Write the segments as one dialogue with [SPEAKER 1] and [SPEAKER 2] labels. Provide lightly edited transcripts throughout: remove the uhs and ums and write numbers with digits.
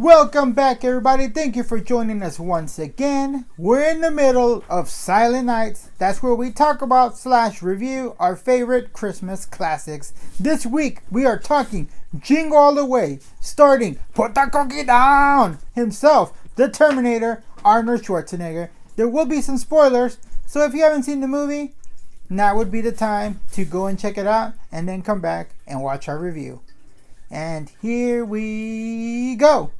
[SPEAKER 1] Welcome back, everybody. Thank you for joining us once again. We're in the middle of Silent Nights. That's where we talk about / review our favorite Christmas classics. This week, we are talking Jingle All the Way, starting Put the Cookie Down himself, the Terminator, Arnold Schwarzenegger. There will be some spoilers, so if you haven't seen the movie, now would be the time to go and check it out and then come back and watch our review. And here we go.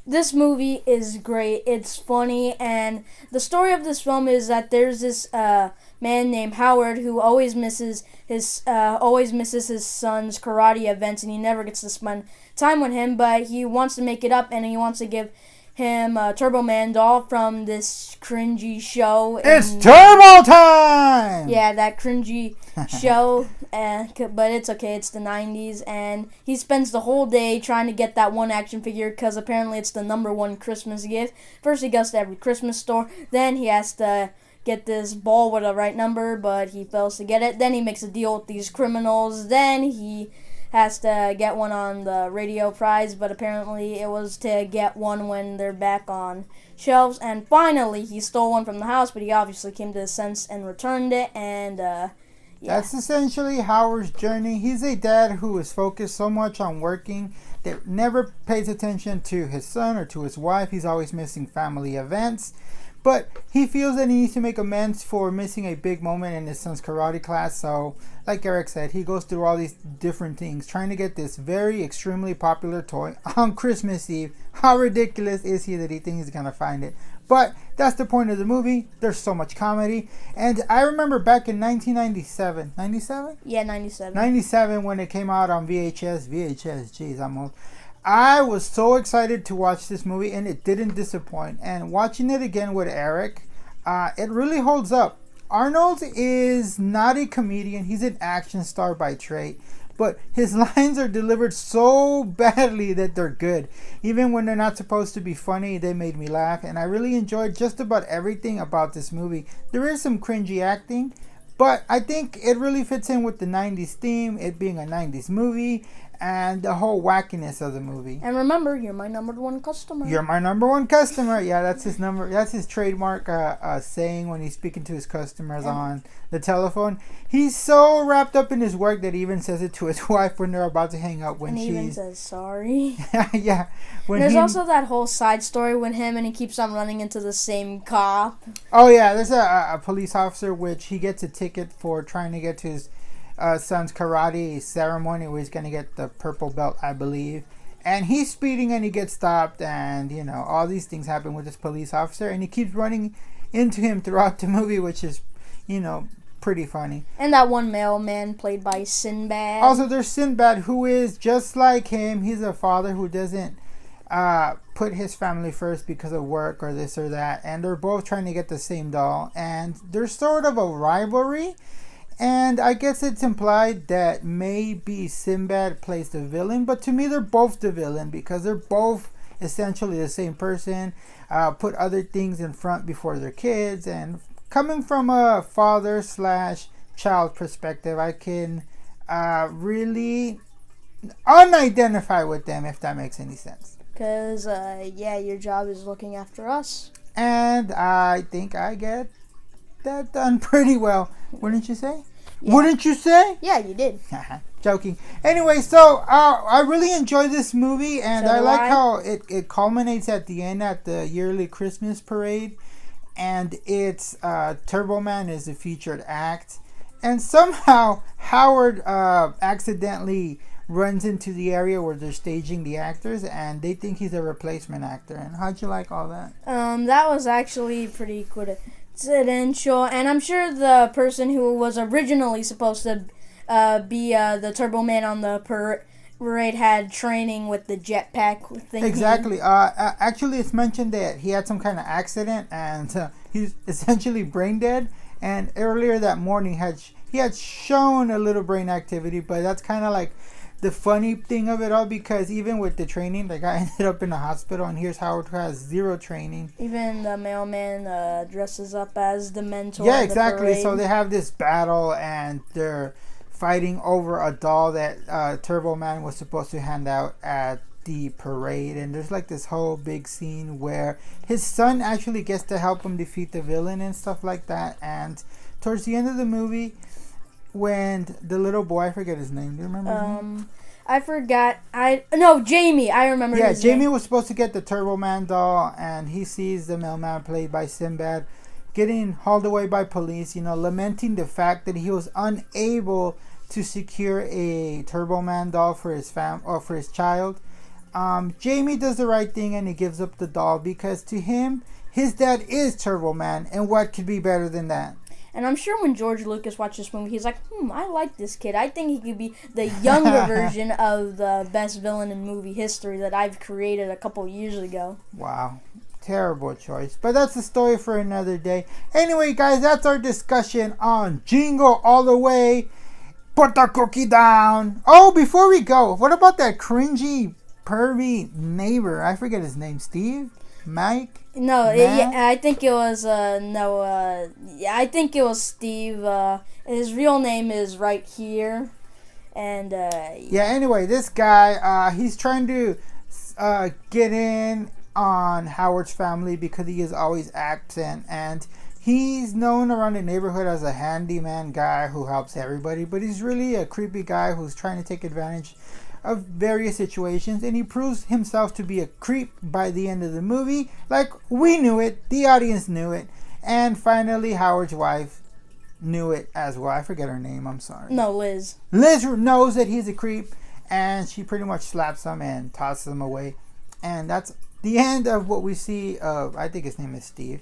[SPEAKER 2] This movie is great. It's funny, and the story of this film is that there's this man named Howard who always misses his son's karate events, and he never gets to spend time with him. But he wants to make it up, and he wants to give him a Turbo Man doll from this cringy show.
[SPEAKER 1] It's Turbo Time!
[SPEAKER 2] Yeah, that cringy show, but it's okay, it's the 90s, and he spends the whole day trying to get that one action figure because apparently it's the #1 Christmas gift. First he goes to every Christmas store, then he has to get this ball with the right number, but he fails to get it. Then he makes a deal with these criminals, then he has to get one on the radio prize, but apparently it was to get one when they're back on shelves. And finally, he stole one from the house, but he obviously came to his sense and returned it. And yeah.
[SPEAKER 1] That's essentially Howard's journey. He's a dad who is focused so much on working that never pays attention to his son or to his wife. He's always missing family events. But he feels that he needs to make amends for missing a big moment in his son's karate class. So, like Eric said, he goes through all these different things, trying to get this very extremely popular toy on Christmas Eve. How ridiculous is he that he thinks he's going to find it? But that's the point of the movie. There's so much comedy. And I remember back in 1997. 97?
[SPEAKER 2] Yeah, 97.
[SPEAKER 1] 97 when it came out on VHS. Jeez, I'm old. I was so excited to watch this movie, and it didn't disappoint. And watching it again with Eric, it really holds up. Arnold is not a comedian. He's an action star by trade. But his lines are delivered so badly that they're good. Even when they're not supposed to be funny, they made me laugh. And I really enjoyed just about everything about this movie. There is some cringy acting, but I think it really fits in with the 90s theme, it being a 90s movie, and the whole wackiness of the movie.
[SPEAKER 2] And remember, you're my #1 customer.
[SPEAKER 1] You're my #1 customer. Yeah, that's his number. That's his trademark saying when he's speaking to his customers on the telephone. He's so wrapped up in his work that he even says it to his wife when they're about to hang up.
[SPEAKER 2] And he even says sorry.
[SPEAKER 1] Yeah.
[SPEAKER 2] There's also that whole side story with him, and he keeps on running into the same cop.
[SPEAKER 1] Oh yeah, there's a police officer which he gets a ticket for trying to get to his son's karate ceremony where he's going to get the purple belt, I believe. And he's speeding and he gets stopped, and all these things happen with this police officer, and he keeps running into him throughout the movie, which is pretty funny.
[SPEAKER 2] And that one mailman played by Sinbad.
[SPEAKER 1] Also, there's Sinbad, who is just like him. He's a father who doesn't put his family first because of work or this or that, and they're both trying to get the same doll, and there's sort of a rivalry. And I guess it's implied that maybe Sinbad plays the villain, but to me they're both the villain because they're both essentially the same person, put other things in front before their kids. And coming from a father/child perspective, I can really unidentify with them, if that makes any sense.
[SPEAKER 2] Because, your job is looking after us.
[SPEAKER 1] And I think I get that done pretty well. Wouldn't you say?
[SPEAKER 2] Yeah.
[SPEAKER 1] Wouldn't you say?
[SPEAKER 2] Yeah, you did.
[SPEAKER 1] Joking. Anyway, so I really enjoy this movie, and I like how it culminates at the end at the yearly Christmas parade, and it's Turbo Man is a featured act, and somehow Howard accidentally runs into the area where they're staging the actors, and they think he's a replacement actor. And how'd you like all that?
[SPEAKER 2] That was actually pretty coincidental, and I'm sure the person who was originally supposed to be the Turbo Man on the parade had training with the jetpack thing.
[SPEAKER 1] Exactly. Actually, it's mentioned that he had some kind of accident, and he's essentially brain dead. And earlier that morning, he had shown a little brain activity, but that's kind of like the funny thing of it all, because even with the training, the guy ended up in the hospital, and here's Howard, who has zero training.
[SPEAKER 2] Even the mailman dresses up as the mentor.
[SPEAKER 1] Yeah, exactly. So they have this battle, and they're fighting over a doll that Turbo Man was supposed to hand out at the parade, and there's like this whole big scene where his son actually gets to help him defeat the villain and stuff like that. And towards the end of the movie, when the little boy, I forget his name. Do you remember his name?
[SPEAKER 2] I forgot. Jamie. I remember.
[SPEAKER 1] Yeah,
[SPEAKER 2] his
[SPEAKER 1] Jamie
[SPEAKER 2] name.
[SPEAKER 1] was supposed to get the Turbo Man doll, and he sees the mailman played by Sinbad getting hauled away by police. Lamenting the fact that he was unable to secure a Turbo Man doll for his for his child. Jamie does the right thing and he gives up the doll because to him, his dad is Turbo Man, and what could be better than that?
[SPEAKER 2] And I'm sure when George Lucas watched this movie, he's like, I like this kid. I think he could be the younger version of the best villain in movie history that I've created a couple years ago.
[SPEAKER 1] Wow. Terrible choice. But that's the story for another day. Anyway, guys, that's our discussion on Jingle All the Way. Put the cookie down. Oh, before we go, what about that cringy, pervy neighbor? I forget his name. Steve? Mike?
[SPEAKER 2] No, I think it was I think it was Steve. His real name is right here, and
[SPEAKER 1] Anyway, this guy, he's trying to get in on Howard's family because he is always absent, and he's known around the neighborhood as a handyman guy who helps everybody, but he's really a creepy guy who's trying to take advantage of various situations, and he proves himself to be a creep by the end of the movie. Like, we knew it, the audience knew it, and finally Howard's wife knew it as well. I forget her name, I'm sorry.
[SPEAKER 2] No, Liz.
[SPEAKER 1] Liz knows that he's a creep, and she pretty much slaps him and tosses him away, and that's the end of what we see of, I think his name is Steve.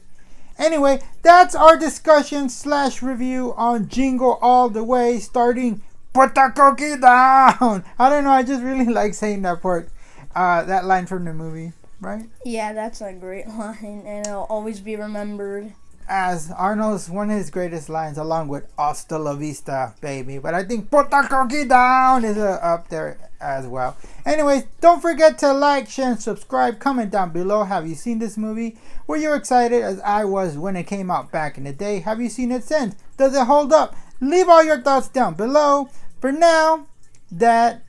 [SPEAKER 1] Anyway, that's our discussion / review on Jingle All the Way, starting Put the cookie down. I don't know. I just really like saying that part, that line from the movie, right?
[SPEAKER 2] Yeah, that's a great line, and it'll always be remembered.
[SPEAKER 1] As Arnold's one of his greatest lines, along with "Hasta la vista, baby." But I think "Put the cookie down" is up there as well. Anyways, don't forget to like, share, and subscribe. Comment down below. Have you seen this movie? Were you excited as I was when it came out back in the day? Have you seen it since? Does it hold up? Leave all your thoughts down below. For now, that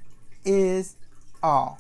[SPEAKER 1] is all.